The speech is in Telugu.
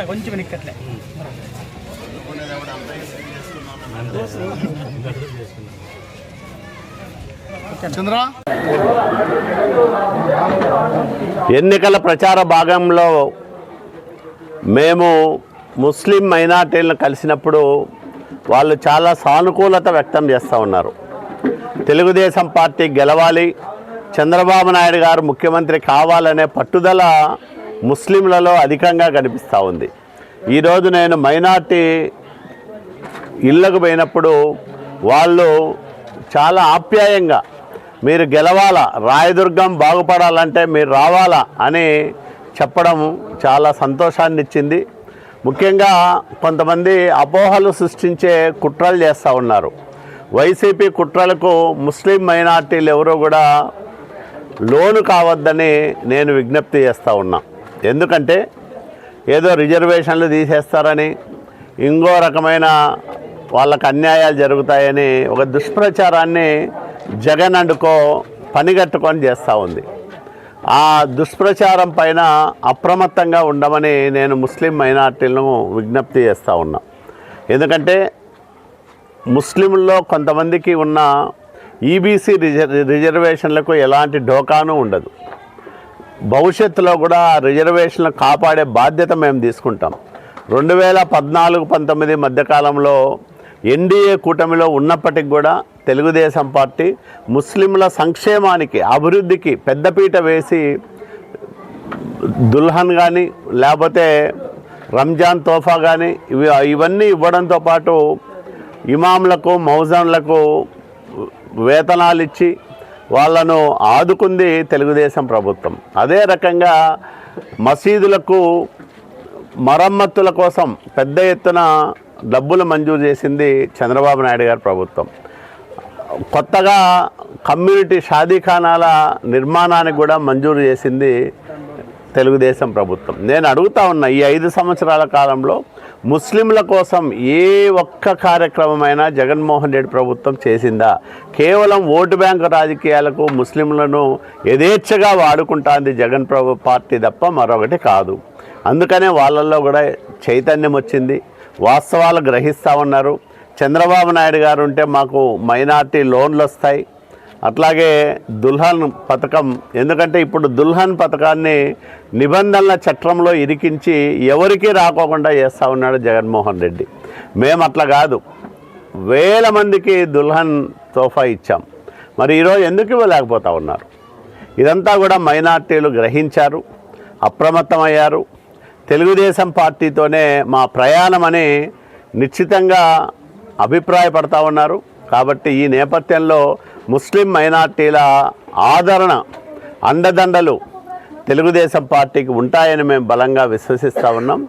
కొంచెం వెనక్కట్లే ఎన్నికల ప్రచార భాగంలో మేము ముస్లిం మైనార్టీలను కలిసినప్పుడు వాళ్ళు చాలా సానుకూలత వ్యక్తం చేస్తూ ఉన్నారు. తెలుగుదేశం పార్టీ గెలవాలి, చంద్రబాబు నాయుడు గారు ముఖ్యమంత్రి కావాలనే పట్టుదల ముస్లింలలో అధికంగా కనిపిస్తూ ఉంది. ఈరోజు నేను మైనార్టీ ఇళ్ళకు పోయినప్పుడు వాళ్ళు చాలా ఆప్యాయంగా మీరు గెలవాలా, రాయదుర్గం బాగుపడాలంటే మీరు రావాలా అని చెప్పడం చాలా సంతోషాన్ని ఇచ్చింది. ముఖ్యంగా కొంతమంది అపోహలు సృష్టించే కుట్రలు చేస్తూ ఉన్నారు. వైసీపీ కుట్రలకు ముస్లిం మైనార్టీలు ఎవరో కూడా లోను కావద్దని నేను విజ్ఞప్తి చేస్తూ ఉన్నా. ఎందుకంటే ఏదో రిజర్వేషన్లు తీసేస్తారని, ఇంకో రకమైన వాళ్ళకు అన్యాయాలు జరుగుతాయని ఒక దుష్ప్రచారాన్ని జగన్ అండుకో పనిగట్టుకొని చేస్తూ ఉంది. ఆ దుష్ప్రచారం పైన అప్రమత్తంగా ఉండమని నేను ముస్లిం మైనార్టీలను విజ్ఞప్తి చేస్తూ ఉన్నా. ఎందుకంటే ముస్లింల్లో కొంతమందికి ఉన్న ఈబీసీ రిజర్వేషన్లకు ఎలాంటి ఢోకాను ఉండదు. భవిష్యత్తులో కూడా రిజర్వేషన్లు కాపాడే బాధ్యత మేము తీసుకుంటాం. 2014-19 మధ్యకాలంలో ఎన్డీఏ కూటమిలో ఉన్నప్పటికి కూడా తెలుగుదేశం పార్టీ ముస్లింల సంక్షేమానికి, అభివృద్ధికి పెద్దపీట వేసి దుల్హన్ కానీ లేకపోతే రంజాన్ తోఫా కానీ ఇవన్నీ ఇవ్వడంతో పాటు ఇమాంలకు, మౌజన్లకు వేతనాలు ఇచ్చి వాళ్ళను ఆదుకుంది తెలుగుదేశం ప్రభుత్వం. అదే రకంగా మసీదులకు మరమ్మతుల కోసం పెద్ద ఎత్తున డబ్బులు మంజూరు చేసింది చంద్రబాబు నాయుడు గారి ప్రభుత్వం. కొత్తగా కమ్యూనిటీ షాదీఖానాల నిర్మాణానికి కూడా మంజూరు చేసింది తెలుగుదేశం ప్రభుత్వం. నేను అడుగుతా ఉన్నా, ఈ 5 సంవత్సరాల కాలంలో ముస్లింల కోసం ఏ ఒక్క కార్యక్రమమైనా జగన్మోహన్ రెడ్డి ప్రభుత్వం చేసిందా? కేవలం ఓటు బ్యాంకు రాజకీయాలకు ముస్లింలను యథేచ్ఛగా వాడుకుంటుంది జగన్ పార్టీ తప్ప మరొకటి కాదు. అందుకనే వాళ్ళల్లో కూడా చైతన్యం వచ్చింది, వాస్తవాలు గ్రహిస్తూ ఉన్నారు. చంద్రబాబు నాయుడు గారు ఉంటే మాకు మైనార్టీ లోన్లు వస్తాయి, అట్లాగే దుల్హన్ పథకం, ఎందుకంటే ఇప్పుడు దుల్హన్ పథకాన్ని నిబంధనల చట్రంలో ఇరికించి ఎవరికీ రాకోకుండా చేస్తూ ఉన్నాడు జగన్మోహన్ రెడ్డి. మేము అట్లా కాదు, వేల మందికి దుల్హన్ తోఫా ఇచ్చాం. మరి ఈరోజు ఎందుకు ఇవ్వలేకపోతూ ఉన్నారు? ఇదంతా కూడా మైనార్టీలు గ్రహించారు, అప్రమత్తమయ్యారు. తెలుగుదేశం పార్టీతోనే మా ప్రయాణమని నిశ్చితంగా అభిప్రాయపడతా ఉన్నారు. కాబట్టి ఈ నేపథ్యంలో ముస్లిం మైనార్టీల ఆదరణ, అండదండలు తెలుగుదేశం పార్టీకి ఉంటాయని మేము బలంగా విశ్వసిస్తూ ఉన్నాం.